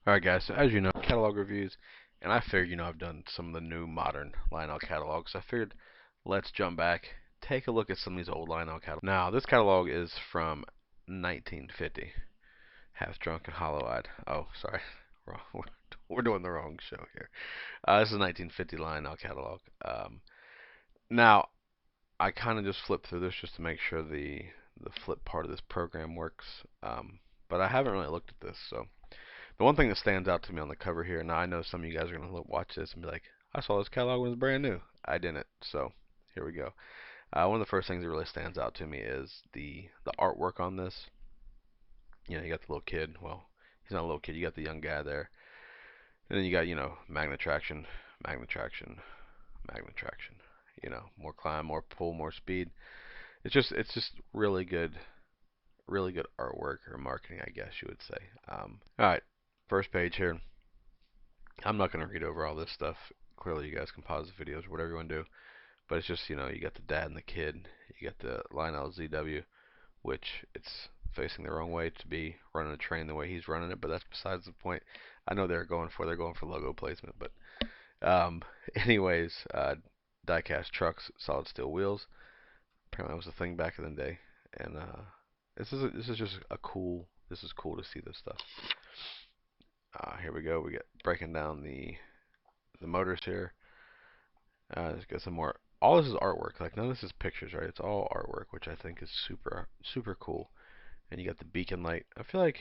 Alright guys, so as you know, catalog reviews, and I figured, I've done some of the new modern Lionel catalogs, so I figured let's jump back, take a look at some of these old Lionel catalogs. Now, this catalog is from 1950, Half Drunk and Hollow-Eyed. Oh, sorry, wrong. We're doing the wrong show here. This is 1950 Lionel catalog. Now, I kind of just flipped through this just to make sure the flip part of this program works, but I haven't really looked at this, so the one thing that stands out to me on the cover here, now I know some of you guys are going to watch this and be like, I saw this catalog when it was brand new. I didn't, so here we go. One of the first things that really stands out to me is the artwork on this. You got the little kid. Well, he's not a little kid. You got the young guy there. And then you got, magnet traction, magnet traction, magnet traction. More climb, more pull, more speed. It's just really good artwork or marketing, I guess you would say. All right, first page here. I'm not going to read over all this stuff. Clearly, you guys can pause the videos or whatever you want to do. But it's just, you got the dad and the kid. You got the Lionel ZW, which it's facing the wrong way to be running a train the way he's running it. But that's besides the point. I know they're going for logo placement. But anyways, die-cast trucks, solid steel wheels. Apparently, that was a thing back in the day. And this is just a cool. This is cool to see this stuff. Here we go. We get breaking down the motors here. Let's get some more. All this is artwork. Like none of this is pictures, right? It's all artwork, which I think is super cool. And you got the beacon light. I feel like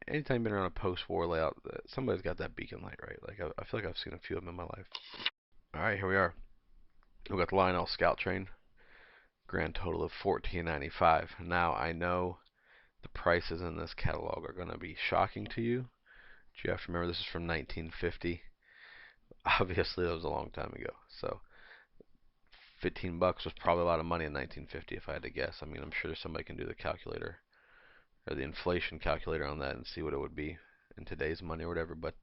anytime you've been around a post-war layout, somebody's got that beacon light, right? Like I feel like I've seen a few of them in my life. All right, here we are. We got the Lionel Scout train. Grand total of $14.95. Now I know the prices in this catalog are going to be shocking to you. But you have to remember this is from 1950. Obviously, that was a long time ago. So 15 bucks was probably a lot of money in 1950 if I had to guess. I mean, I'm sure somebody can do the calculator or the inflation calculator on that and see what it would be in today's money or whatever. But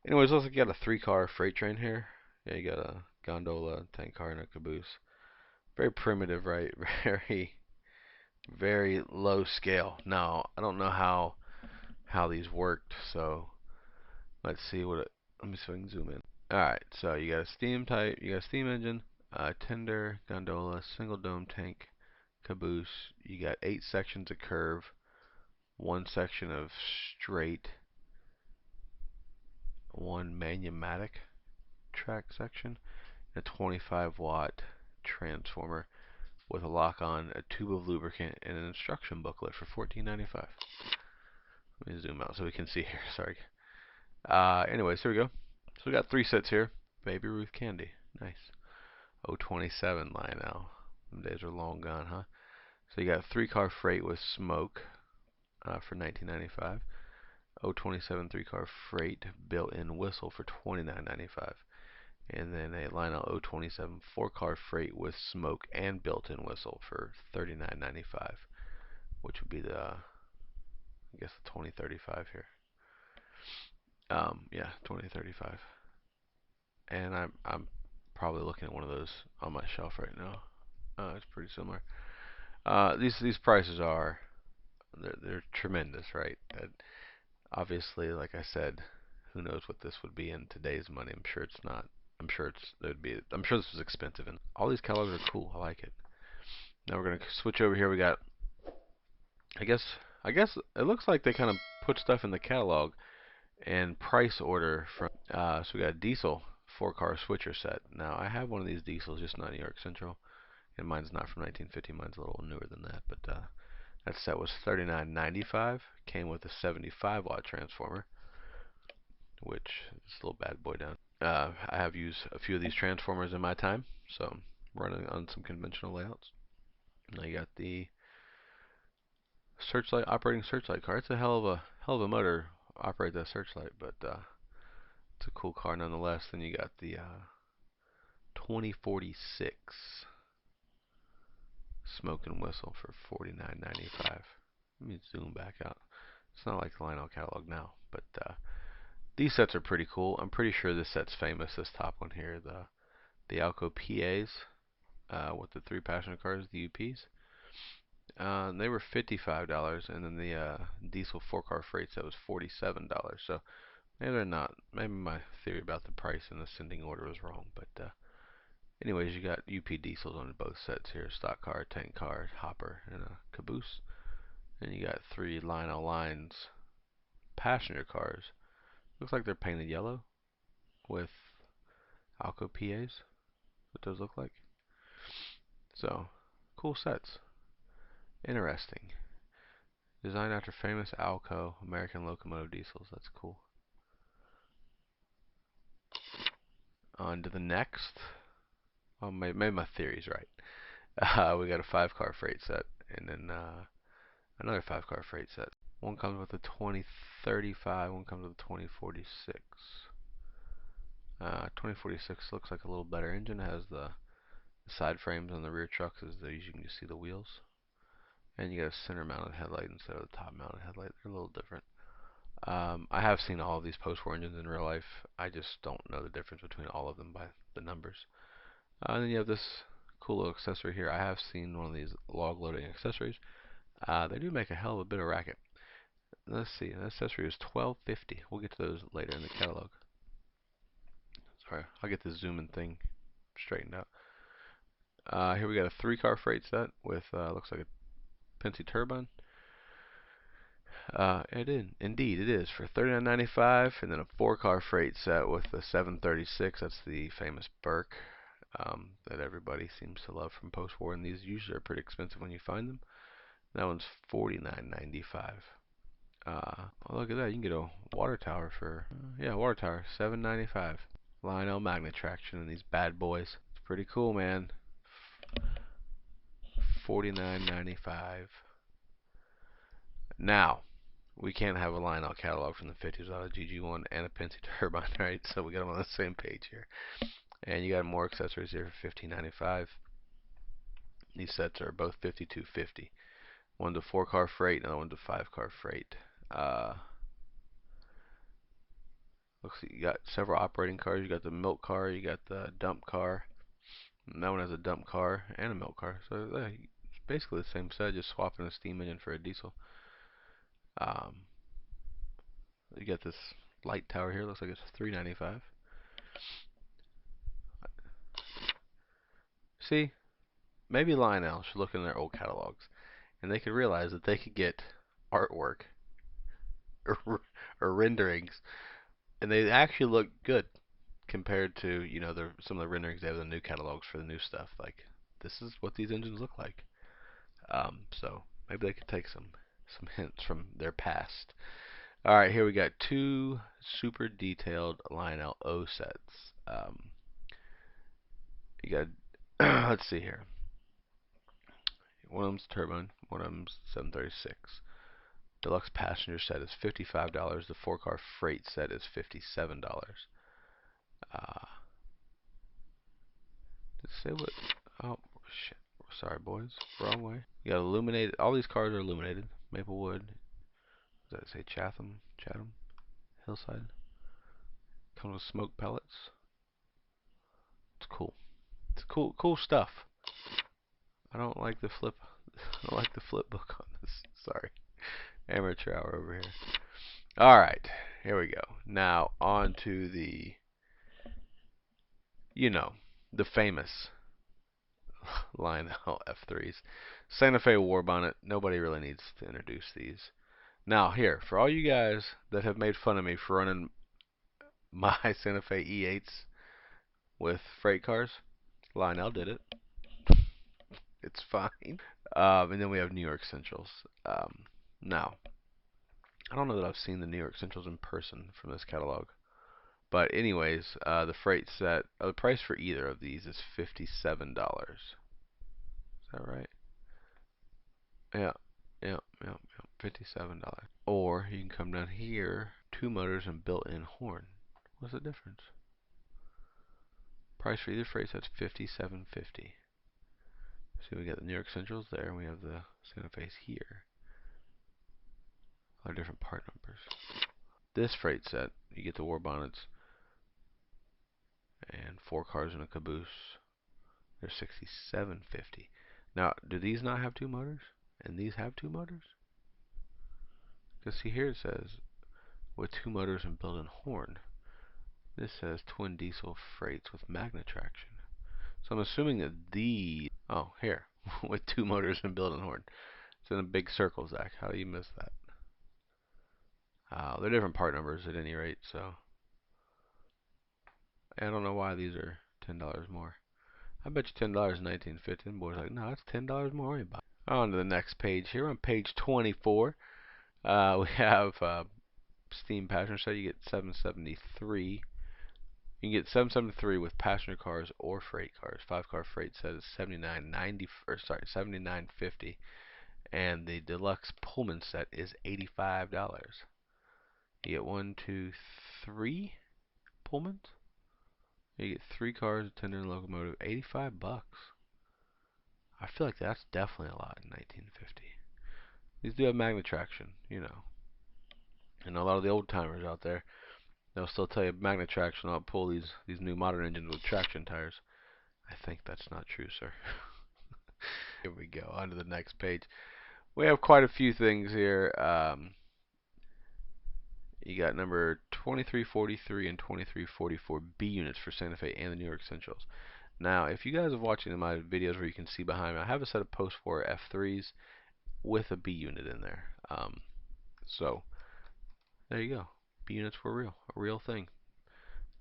anyways, looks like you got a 3-car freight train here. Yeah, you got a gondola, tank car, and a caboose. Very primitive, right? Very low scale. Now, I don't know how these worked, so let's see what it. Let me see if I can zoom in. All right, so you got a steam type, you got a steam engine, tender, gondola, single dome tank, caboose. You got 8 sections of curve, 1 section of straight, 1 manumatic track section, a 25-watt transformer with a lock-on, a tube of lubricant, and an instruction booklet for $14.95. Let me zoom out so we can see here. Sorry. Anyways, here we go. So we got 3 sets here. Baby Ruth candy. Nice. 027 Lionel. Them days are long gone, huh? So you got a 3-car freight with smoke for $19.95. 027 3-car freight built-in whistle for $29.95. And then a Lionel 027 4-car freight with smoke and built-in whistle for $39.95, which would be I guess the 2035 here. Yeah, 2035. And I'm probably looking at one of those on my shelf right now. It's pretty similar. These prices are they're tremendous, right? Obviously, like I said, who knows what this would be in today's money? I'm sure it's not. I'm sure this was expensive, and all these catalogs are cool. I like it. Now we're gonna switch over here. We got. I guess it looks like they kind of put stuff in the catalog and price order from. So we got a diesel 4-car switcher set. Now I have one of these diesels, just not New York Central, and mine's not from 1950. Mine's a little newer than that, but that set was $39.95. Came with a 75-watt transformer, which is a little bad boy down. I have used a few of these transformers in my time, so I'm running on some conventional layouts. Now you got the searchlight, operating searchlight car. It's a hell of a motor to operate that searchlight, but it's a cool car nonetheless. Then you got the 2046 smoke and whistle for $49.95. Let me zoom back out. It's not like the Lionel catalog now, but these sets are pretty cool. I'm pretty sure this set's famous. This top one here, the Alco PAs with the 3 passenger cars, the UPs. They were $55, and then the diesel 4-car freight set was $47. So maybe they're not. Maybe my theory about the price in the sending order was wrong. But anyways, you got UP diesels on both sets here: stock car, tank car, hopper, and a caboose. And you got 3 Lionel lines passenger cars. Looks like they're painted yellow with Alco PAs. What those look like. So cool sets. Interesting. Designed after famous Alco American locomotive diesels. That's cool. On to the next. Well, maybe my theory's right. We got a 5-car freight set, and then another 5-car freight set. One comes with a 2035, one comes with a 2046. 2046 looks like a little better engine. It has the side frames on the rear trucks as these. You can just see the wheels. And you got a center mounted headlight instead of the top mounted headlight. They're a little different. I have seen all of these post-war engines in real life. I just don't know the difference between all of them by the numbers. And then you have this cool little accessory here. I have seen one of these log loading accessories. They do make a hell of a bit of racket. Let's see, the accessory is $12.50. We'll get to those later in the catalog. Sorry, I'll get the zoom in thing straightened out. Here we got a 3-car freight set with looks like a Penske turbine. Indeed it is for $39.95, and then a 4-car freight set with the 736. That's the famous Burke that everybody seems to love from post-war, and these usually are pretty expensive when you find them. That one's $49.95. Oh, look at that! You can get a water tower for water tower $7.95. Lionel magnet traction and these bad boys. It's pretty cool, man. $49.95. Now, we can't have a Lionel catalog from the 50s without a GG1 and a Penske turbine, right? So we got them on the same page here. And you got more accessories here for $15.95. These sets are both $52.50. One's a 4-car freight, another one's a 5-car freight. Looks like you got several operating cars. You got the milk car, you got the dump car. And that one has a dump car and a milk car. So it's basically the same set, just swapping a steam engine for a diesel. You got this light tower here. Looks like it's $3.95. See, maybe Lionel should look in their old catalogs, and they could realize that they could get artwork or renderings, and they actually look good compared to some of the renderings they have in the new catalogs for the new stuff. Like, this is what these engines look like. So maybe they could take some hints from their past. All right, here we got 2 super detailed Lionel O sets. You got let's see here. One of them's turbine, one of them's 736. Deluxe passenger set is $55. The 4-car freight set is $57. Let's say what? Oh shit! Sorry, boys. Wrong way. You got illuminated. All these cars are illuminated. Maplewood. Does that say Chatham? Hillside. Comes with smoke pellets. It's cool. It's cool stuff. I don't like the flip. I don't like the flip book on this. Sorry. Amateur hour over here. Alright. Here we go. Now, on to the, the famous Lionel F3s. Santa Fe War Bonnet. Nobody really needs to introduce these. Now, here, for all you guys that have made fun of me for running my Santa Fe E8s with freight cars, Lionel did it. It's fine. And then we have New York Centrals. Now, I don't know that I've seen the New York Centrals in person from this catalog. But anyways, the freight set, the price for either of these is $57. Is that right? Yeah. $57. Or you can come down here, 2 motors and built-in horn. What's the difference? Price for either freight set's $57.50. So we got the New York Centrals there, and we have the Santa Fe's here. All different part numbers. This freight set, you get the war bonnets and 4 cars and a caboose. They're $67.50. Now, do these not have 2 motors? And these have two motors? Because see here it says with two motors and built-in horn. This says twin diesel freights with magnet traction. So I'm assuming that these, oh here, with two motors and built-in horn. It's in a big circle, Zach. How do you miss that? They're different part numbers at any rate, so I don't know why these are $10 more. I bet you $10 in 1950. And boys like, no, that's $10 more. Anybody? On to the next page here. On page 24, we have steam passenger set. You get 773. You can get 773 with passenger cars or freight cars. 5-car freight set is 79.90, or sorry, 79.50, and the deluxe Pullman set is $85. You get 1, 2, 3 Pullmans. You get 3 cars, a tender and locomotive, $85. I feel like that's definitely a lot in 1950. These do have magnet traction, you know. And a lot of the old timers out there, they'll still tell you magnet traction will pull these new modern engines with traction tires. I think that's not true, sir. Here we go, on to the next page. We have quite a few things here. You got number 2343 and 2344 B units for Santa Fe and the New York Centrals. Now, if you guys are watching my videos where you can see behind me, I have a set of post-4 F3s with a B unit in there. So, there you go. B units were real, a real thing.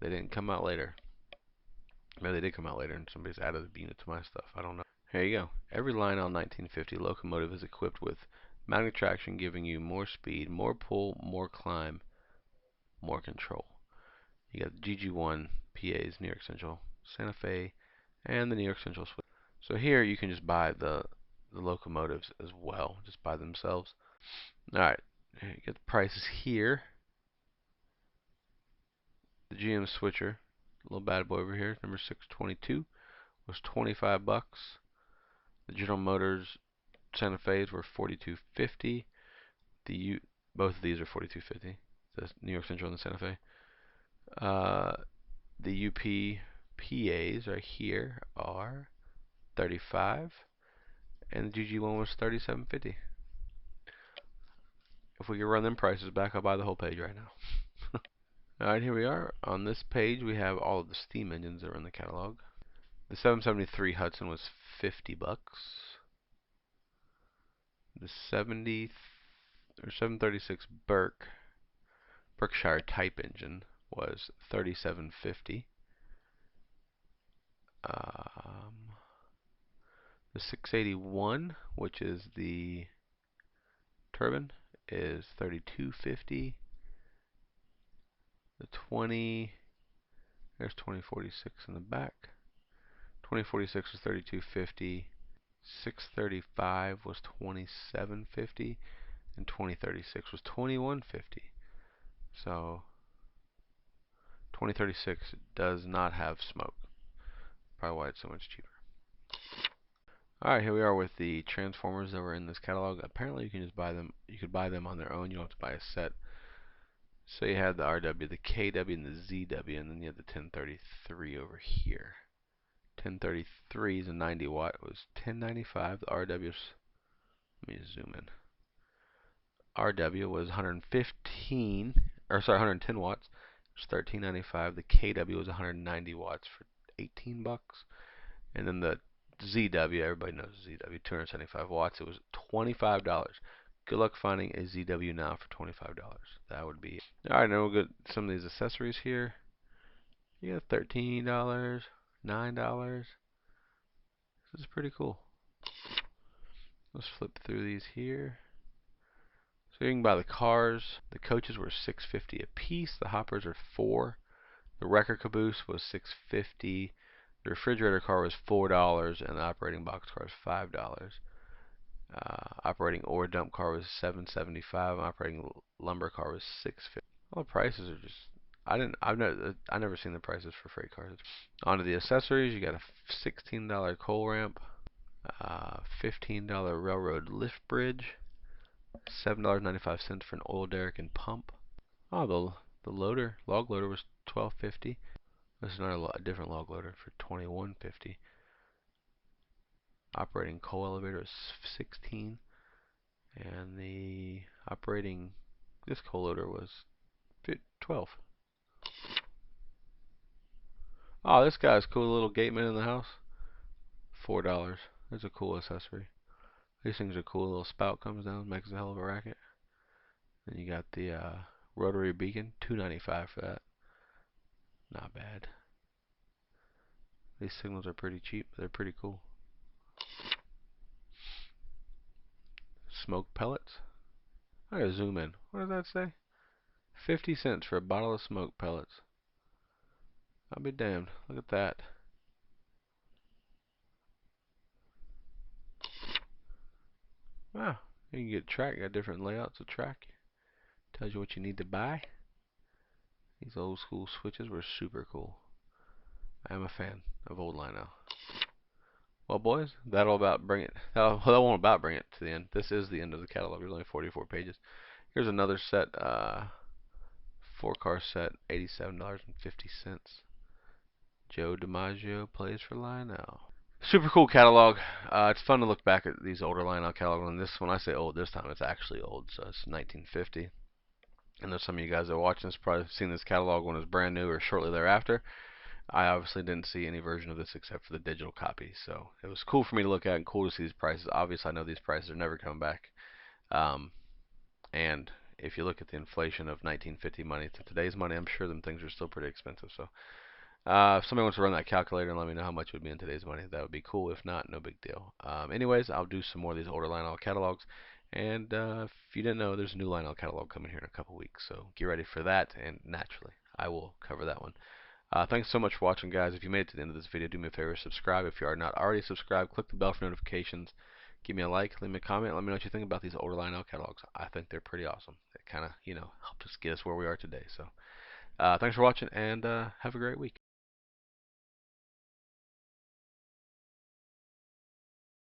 They didn't come out later. Maybe they did come out later and somebody's added the B unit to my stuff. I don't know. Here you go. Every Lionel 1950 locomotive is equipped with magnet traction, giving you more speed, more pull, more climb, more control. You got the GG1 PAs, New York Central, Santa Fe, and the New York Central Switch. So here you can just buy the locomotives as well, just by themselves. Alright, you get the prices here. The GM switcher, little bad boy over here, number 622, was $25. The General Motors Santa Fe's were $42.50. Both of these are $42.50. The New York Central and the Santa Fe. The UP PAs right here are $35, and the GG1 was $37.50. If we could run them prices back, I'll buy the whole page right now. Alright, here we are. On this page, we have all of the steam engines that are in the catalog. The 773 Hudson was $50. The 736 Berkshire type engine was $37.50. The 681, which is the turbine, is $32.50. The 20, there's 2046 in the back. 2046 was $32.50. 635 was $27.50, and 2036 was $21.50. So 2036 does not have smoke. Probably why it's so much cheaper. Alright, here we are with the transformers that were in this catalog. Apparently you can just buy them. You could buy them on their own. You don't have to buy a set. So you had the RW, the KW, and the ZW, and then you had the 1033 over here. 1033 is a 90 watt. It was $10.95. The RW's, let me zoom in. RW was 110 watts. It was $13.95. The KW was 190 watts for $18. And then the ZW, everybody knows ZW, 275 watts. It was $25. Good luck finding a ZW now for $25. That would be it. Alright, now we'll get some of these accessories here. You got $13, $9. This is pretty cool. Let's flip through these here. So you can buy the cars. The coaches were $6.50 a piece. The hoppers are $4. The wrecker caboose was $6.50. The refrigerator car was $4, and the operating box car was $5. Operating ore dump car was $7.75. Operating lumber car was $6.50. All the prices are just I've never seen the prices for freight cars. Onto the accessories, you got a $16 coal ramp, $15 railroad lift bridge, $7.95 for an oil derrick and pump. Oh, the log loader was $12.50. This is another different log loader for $21.50. Operating coal elevator is $16. Operating this coal loader was 12. Oh, this guy's cool, little gateman in the house. $4. That's a cool accessory. These things are cool. A little spout comes down, makes a hell of a racket. Then you got the rotary beacon, $2.95 for that. Not bad. These signals are pretty cheap, but they're pretty cool. Smoke pellets. I gotta zoom in. What does that say? 50 cents for a bottle of smoke pellets. I'll be damned. Look at that. Wow. You can get track. Got different layouts of track. Tells you what you need to buy. These old school switches were super cool. I am a fan of old Lionel. Well, boys, that'll about bring it. That won't about bring it to the end. This is the end of the catalog. There's only 44 pages. Here's another set. 4-car set, $87.50. Joe DiMaggio plays for Lionel. Super cool catalog. It's fun to look back at these older Lionel catalogs. And this, when I say old, this time it's actually old. So it's 1950. And there's some of you guys that are watching this probably seen this catalog when it was brand new or shortly thereafter. I obviously didn't see any version of this except for the digital copy. So it was cool for me to look at and cool to see these prices. Obviously, I know these prices are never coming back. And if you look at the inflation of 1950 money to today's money, I'm sure them things are still pretty expensive. So if somebody wants to run that calculator and let me know how much it would be in today's money, that would be cool. If not, no big deal. Anyways, I'll do some more of these older Lionel catalogs. And if you didn't know, there's a new Lionel catalog coming here in a couple weeks. So get ready for that. And naturally, I will cover that one. Thanks so much for watching, guys. If you made it to the end of this video, do me a favor, subscribe. If you are not already subscribed, click the bell for notifications. Give me a like, leave me a comment, let me know what you think about these older Lionel catalogs. I think they're pretty awesome. They kind of, helped us get us where we are today. So, thanks for watching, and have a great week.